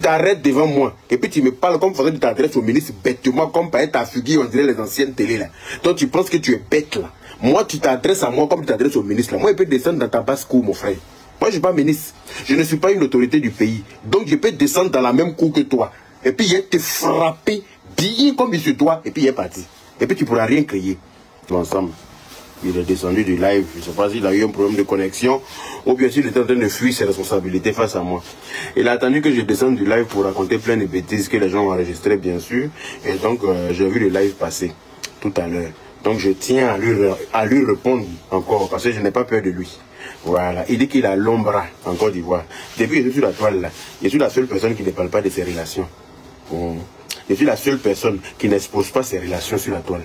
t'arrêtes devant moi et puis tu me parles comme façon tu t'adresses au ministre bêtement, comme par ta figure, on dirait les anciennes télé là. Donc tu penses que tu es bête là. Moi, tu t'adresses à moi comme tu t'adresses au ministre là. Moi, je peux descendre dans ta basse-cour, mon frère. Moi, je ne suis pas ministre. Je ne suis pas une autorité du pays. Donc, je peux descendre dans la même cour que toi. Et puis, il te frapper bien comme il se doit. Et puis, il est parti. Et puis, tu ne pourras rien crier. Ensemble. Il est descendu du live. Je ne sais pas s'il a eu un problème de connexion ou bien s'il était en train de fuir ses responsabilités face à moi. Il a attendu que je descende du live pour raconter plein de bêtises que les gens ont enregistrées, bien sûr. Et donc, j'ai vu le live passer tout à l'heure. Donc, je tiens à lui répondre encore parce que je n'ai pas peur de lui. Voilà. Il dit qu'il a l'ombre en Côte d'Ivoire. Depuis que je suis sur la toile là, je suis la seule personne qui ne parle pas de ses relations. Je suis la seule personne qui n'expose pas ses relations sur la toile.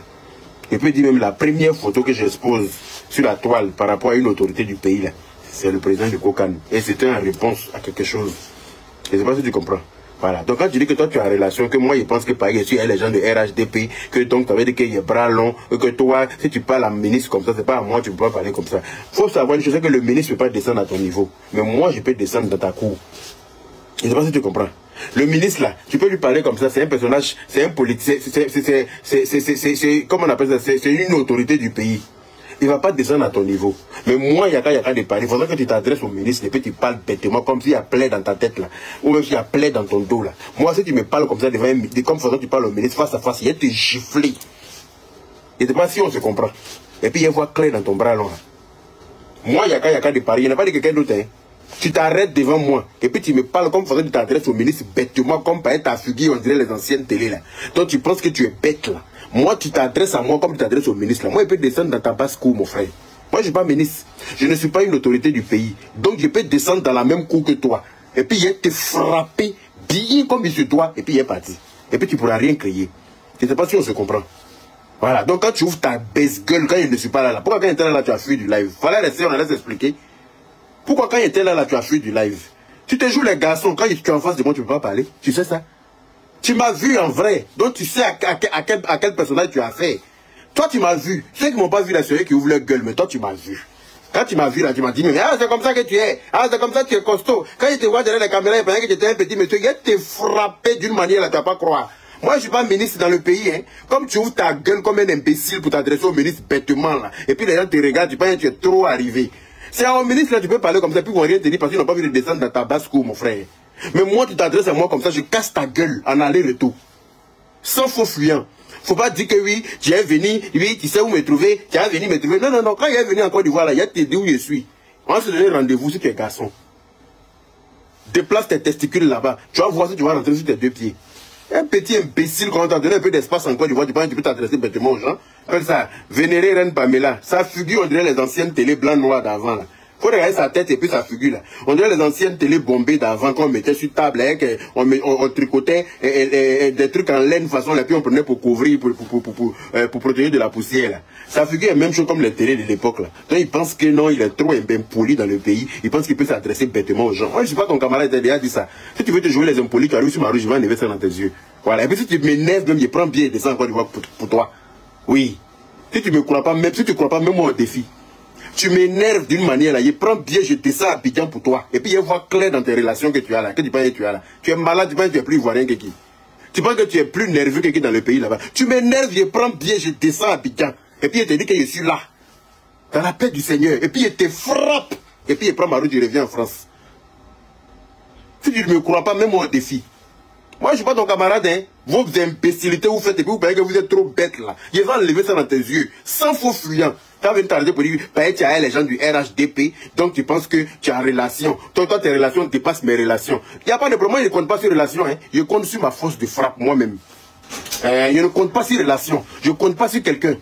Je peux dire même la première photo que j'expose sur la toile par rapport à une autorité du pays là, c'est le président de Kokane. Et c'était en réponse à quelque chose. Je ne sais pas si tu comprends. Voilà. Donc quand tu dis que toi tu as relation, que moi je pense que par exemple, les gens de RHDP, que donc tu avais dit qu'il y a bras long, que toi, si tu parles à un ministre comme ça, c'est pas à moi, tu ne peux pas parler comme ça. Il faut savoir une chose, que le ministre ne peut pas descendre à ton niveau. Mais moi, je peux descendre dans ta cour. Je ne sais pas si tu comprends. Le ministre là, tu peux lui parler comme ça, c'est un personnage, c'est un politicien, c'est comment on appelle ça, c'est une autorité du pays. Il ne va pas descendre à ton niveau. Mais moi, il y a qu'à de parler. Il faudra que tu t'adresses au ministre et puis tu parles bêtement comme s'il y a plaie dans ta tête là. Ou même s'il y a plaie dans ton dos là. Moi, si tu me parles comme ça devant un ministre, comme façon tu parles au ministre face à face, il va te gifler. Je ne sais pas si on se comprend. Et puis il y a une voix claire dans ton bras là. Moi, il y a qu'à de parler. Il n'y a pas de quelqu'un d'autre. Hein. Tu t'arrêtes devant moi et puis tu me parles comme façon tu t'adresses au ministre bêtement, comme par ta figure, on dirait les anciennes télé là. Donc tu penses que tu es bête là. Moi, tu t'adresses à moi comme tu t'adresses au ministre là. Moi, je peux descendre dans ta basse-cour, mon frère. Moi, je ne suis pas ministre. Je ne suis pas une autorité du pays. Donc, je peux descendre dans la même cour que toi. Et puis, il te frapper bien comme il se doit. Et puis, il est parti. Et puis, tu ne pourras rien crier. Je ne sais pas si on se comprend. Voilà. Donc, quand tu ouvres ta baisse-gueule, quand je ne suis pas là, pourquoi quand il était là, tu as fui du live? Fallait rester, on allait s'expliquer. Pourquoi quand il était là, tu as fui du live? Tu te joues les garçons. Quand tu es en face de moi, tu ne peux pas parler. Tu sais ça? Tu m'as vu en vrai. Donc, tu sais à quel personnage tu as fait. Toi, tu m'as vu. Ceux qui ne m'ont pas vu, là, c'est eux qui ouvrent leur gueule. Mais toi, tu m'as vu. Quand tu m'as vu, là, tu m'as dit, mais ah, c'est comme ça que tu es. Ah, c'est comme ça que tu es costaud. Quand je te vois derrière la caméra, il pensait que tu étais un petit monsieur. Il te frappé d'une manière, là, tu ne vas pas croire. Moi, je ne suis pas ministre dans le pays. Hein. Comme tu ouvres ta gueule comme un imbécile pour t'adresser au ministre bêtement, là. Et puis les gens te regardent, tu penses que tu es trop arrivé. C'est au ministre, là, tu peux parler comme ça, puis ils vont rien te dire parce qu'ils n'ont pas vu de descendre dans ta basse-cour, mon frère. Mais moi, tu t'adresses à moi comme ça, je casse ta gueule en aller-retour. Sans faux fuyant. Faut pas dire que oui, tu es venu, oui, tu sais où me trouver, tu es venu me trouver. Non, non, non, quand il est venu en Côte d'Ivoire, là, il a te dit où je suis. On va se donner rendez-vous si tu es garçon. Déplace tes testicules là-bas. Tu vas voir si tu vas rentrer sur tes deux pieds. Un petit imbécile, quand on t'a donné un peu d'espace en Côte d'Ivoire, tu peux t'adresser bêtement aux gens. Comme ça, vénérer Reine Pamela. Sa figure, on dirait les anciennes télé blanc-noir d'avant, là. Faut regarder sa tête et puis sa figure là. On dirait les anciennes télé bombées d'avant qu'on mettait sur table, hein, on tricotait des trucs en laine façon là, puis on prenait pour couvrir, pour protéger de la poussière là. Sa figure est même chose comme les télés de l'époque là. Donc il pense que non, il est trop impoli dans le pays. Il pense qu'il peut s'adresser bêtement aux gens. Moi je suis pas ton camarade, il t'a déjà dit ça. Si tu veux te jouer les impolis, tu arrives sur ma rue, je vais enlever ça dans tes yeux. Voilà. Et puis si tu m'énerves même, je prends bien et descends encore du voir pour toi. Oui. Si tu me crois pas, même si tu crois pas, même moi au défi. Tu m'énerves d'une manière là, je prends bien, je descends à Abidjan pour toi. Et puis il y a une voix claire dans tes relations que tu as là, que tu penses que tu as là. Tu es malade, tu penses que tu es plus ivoirien que qui. Tu penses que tu es plus nerveux que qui dans le pays là-bas. Tu m'énerves, je prends bien, je descends à Abidjan. Et puis il te dit que je suis là. Dans la paix du Seigneur. Et puis il te frappe. Et puis il prend ma route, je reviens en France. Si tu ne me crois pas, même moi au défi. Moi je ne suis pas ton camarade, hein. Vos imbécilités vous faites et puis vous pensez que vous êtes trop bête là. Je vais enlever ça dans tes yeux, sans faux fuyant. Tu as venu t'arrêter pour dire, tu as les gens du RHDP, donc tu penses que tu as relation. Toi, tes relations dépassent mes relations. Il n'y a pas de problème, je ne compte pas sur relation, hein. Je compte sur ma force de frappe moi-même. Je ne compte pas sur relation, je ne compte pas sur quelqu'un.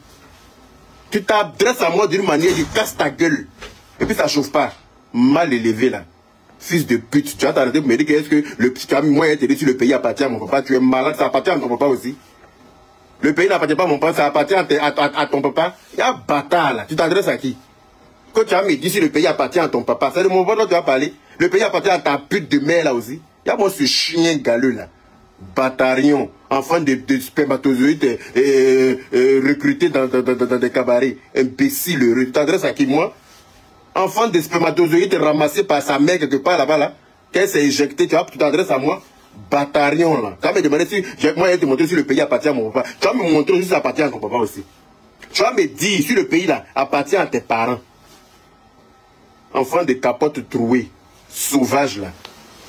Tu t'adresses à moi d'une manière, je casse ta gueule. Et puis ça ne chauffe pas. Mal élevé là. Fils de pute, tu vas t'arrêter pour me dire que est-ce que tu as mis moi et te dit si le pays appartient à mon papa, tu es malade, ça appartient à ton papa aussi. Le pays n'appartient pas à mon papa, ça appartient à ton papa. Il y a un bâtard là, tu t'adresses à qui? Quand tu as me dit si le pays appartient à ton papa, c'est de mon papa dont tu vas parler. Le pays appartient à ta pute de mère là aussi. Il y a moi ce chien galeux là. Bâtarion, enfant de spermatozoïdes recruté dans des cabarets. Imbécile heureux. Tu t'adresses à qui moi? Enfant de spermatozoïdes ramassé par sa mère quelque part là-bas là. Qu'elle s'est éjectée, tu t'adresses à moi. Bâtarion là. Tu vas me demander si moi je vais te montrer si le pays appartient à mon papa. Tu vas me montrer si ça appartient à ton papa aussi. Tu vas me dire si le pays là appartient à tes parents. Enfant de capote trouée, sauvage là.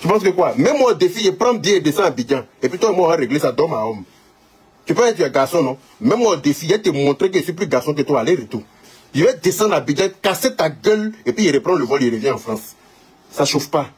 Tu penses que quoi? Même moi au défi, je prends bien et descends à Abidjan. Et puis toi, moi, on va régler ça d'homme à homme. Tu peux être un garçon, non? Même moi au défi, je vais te montrer que je suis plus garçon que toi, aller-retour. Je vais descendre à Abidjan, casser ta gueule, et puis il reprend le vol, il revient en France. Ça chauffe pas.